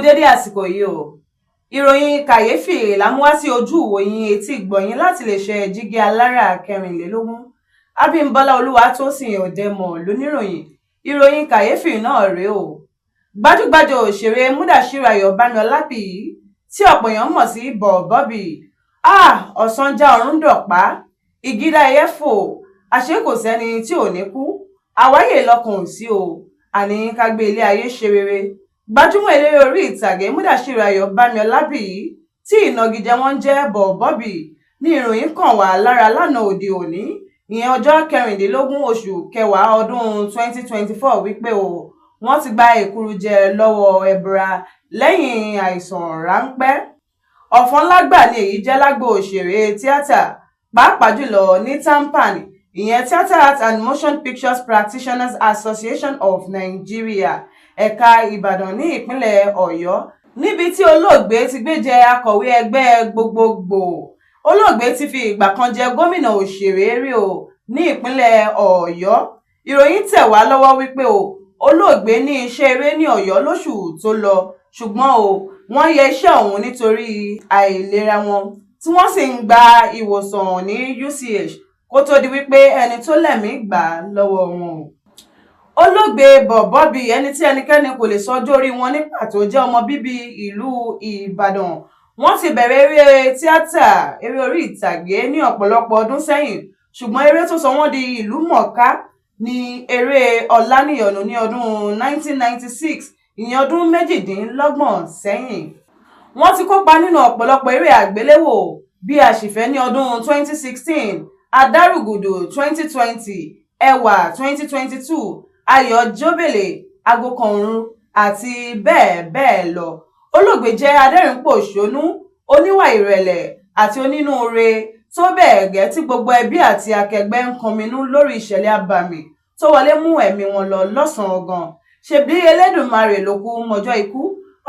dédé àsìkò yìí o. Ìròyìn kàyéfì la mú wá sí ojú ìwòyìn etí ìgbọ̀yìn láti lè ṣe jígí alára 24. Abímbọ́lá Olúwatósìn Ọ̀dẹ́mọ̀ lóníròyìn. Ìròyìn kàyéfì náà rèé o. Gbajúgbajà òṣèré Múdàṣírù Ayọ̀bámiọlábí tí ọ̀pọ̀ èèyàn mọ̀ sí Bọ̀bọ́bì. Ọ̀sán já ọ̀run dọ̀pá. Ìgídá ẹyẹ fò. Àṣé kò sẹ́ni tí ò ní kú. Àwáyé lọ́kàn ò sí o. Àní ká gbé ilé ayé ṣe rere. Gbajúmọ̀ eléré orí ìtàgé Múdàṣírù Ayọ̀bámiọlábí tí ìnagijẹ wọn jẹ́ Bọ̀bọ́bì ní ìròyìn kàn wá lára lánàá òde òní, ìyẹn ọjọ́ 16 oṣù kẹwàá ọdún 2024 wípé o wọ́n ti gba èkúrújẹ lọ́wọ́ ẹbọra lẹ́yìn àìsàn ráńpẹ́. Ọ̀fọ̀ ńlá gbà ni èyí jẹ́ lágbo òṣèré tíátà, pàápàá jùlọ ní TAMPAN, ìyẹn Theatre Art and Motion Pictures Practitioners Association of Nigeria, ẹ̀ka Ìbàdàn ní ìpínlẹ̀ Ọ̀yọ́, níbi tí olóògbé ti gbé jẹ akọ̀wé ẹgbẹ́ Gbogbo. Olóògbé ti fi ìgbà kan jẹ gómìnà òṣèré rí o ní ìpínlẹ̀ Ọ̀yọ́. Ìròyìn tẹ̀ wá lọ́wọ́ wípé o olóògbé ní iṣẹ́ eré ní Ọ̀yọ́ lóṣù tó lọ, ṣùgbọ́n o wọ́n yẹ iṣẹ́ ọ̀hún nítorí àìlera wọn tí wọ́n sì ń gba ìwòsàn ní UCH kó tó di wípé ẹni tó lẹ̀mí gbà lọ́wọ́ wọn o. Olóògbé Bọ̀bọ́bì, ẹni tí ẹnikẹ́ni kò lè sọ ọjọ́ orí wọn ní pàtó, jẹ́ ọmọ bíbí ìlú Ìbàdàn. Wọ́n ti bẹ̀rẹ̀ eré tíátà, eré orí ìtàgé ní ọ̀pọ̀lọpọ̀ ọdún sẹ́yìn, ṣùgbọ́n eré tó sọ wọ́n di ìlú mọ̀ọ́ká ní eré Ọláníyọ̀nù ní ọdún 1996, ìyẹn ọdún 28 sẹ́yìn. Wọ́n ti kópa nínú ọ̀pọ̀lọpọ̀ eré àgbéléwò bí Àṣìfẹ́ ní ọdún 2016, Adárùgùdù 2020, Ẹwà 2022, Ayọ̀ Jóbélé, Agokanrun àti bẹ́ẹ̀ bẹ́ẹ̀ lọ. Olóògbé jẹ́ adẹ́rìnpòṣónú, oníwà ìrẹ̀lẹ̀ àti onínúure tó bẹ́ẹ̀ gẹ́ tí gbogbo ẹbí àti akẹgbẹ́ ń kọminú lórí ìṣẹ̀lẹ̀ abàmì tó wọlé mú ẹ̀mí wọn lọ lọ́sàn-án gan. Ṣebí Elédùmarè ló kú mọ́jọ́ ikú,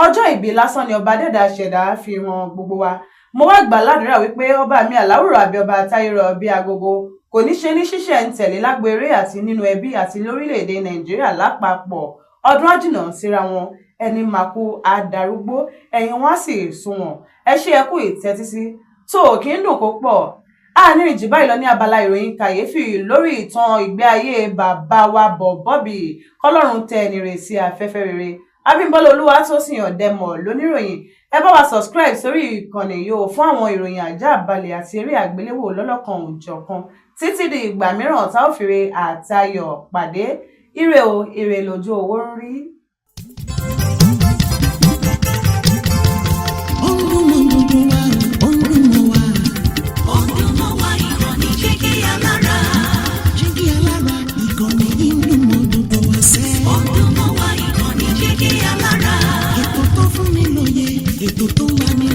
ọjọ́ ìbí lásán ni ọba dẹ́dà ṣẹ̀dá fi hàn gbogbo wa. Mo wá gbà ládùúrà wípé ọba mi àláwùrọ̀ àbí ọba táyérọ̀ bí agogo kò ní ṣe ní ṣíṣẹ̀ ń tẹ̀lé lágbo eré àti nínú ẹbí àti lórílẹ̀‐èdè Nàìjíríà lápapọ̀. Ọdún àjìnà síra wọn, ẹni máa kú adarúgbó, ẹ̀yìn wọn á sì sunwọ̀n. Ẹ ṣé ẹ kú ìtẹ́tísí tó kí ń dùn kó pọ̀. Àárín jù báyìí lọ ní abala ìròyìn kàyéfì lórí ìtàn ìgbé ayé bàbá wa Bọ̀bọ́bì, kọ́lọ́run tẹ ẹni rẹ̀ sí afẹ́fẹ́ rere. Abímbọ́lá Olúwatósìn Ọ̀dẹ́mọ̀ lóníròyìn. Ẹ bá wa subscribe sórí ìkànnì yìí fún àwọn ìròyìn àjàbalẹ̀ àti eré àgbéléwò lọ́lọ́kan òjọ̀kan títí di ìgbà mìíràn tá ò fìrè àtayọ̀ pàdé. Ire o, ire lójú owó ń rí. Ètò tó fún mi lóye, ètò tó wà ní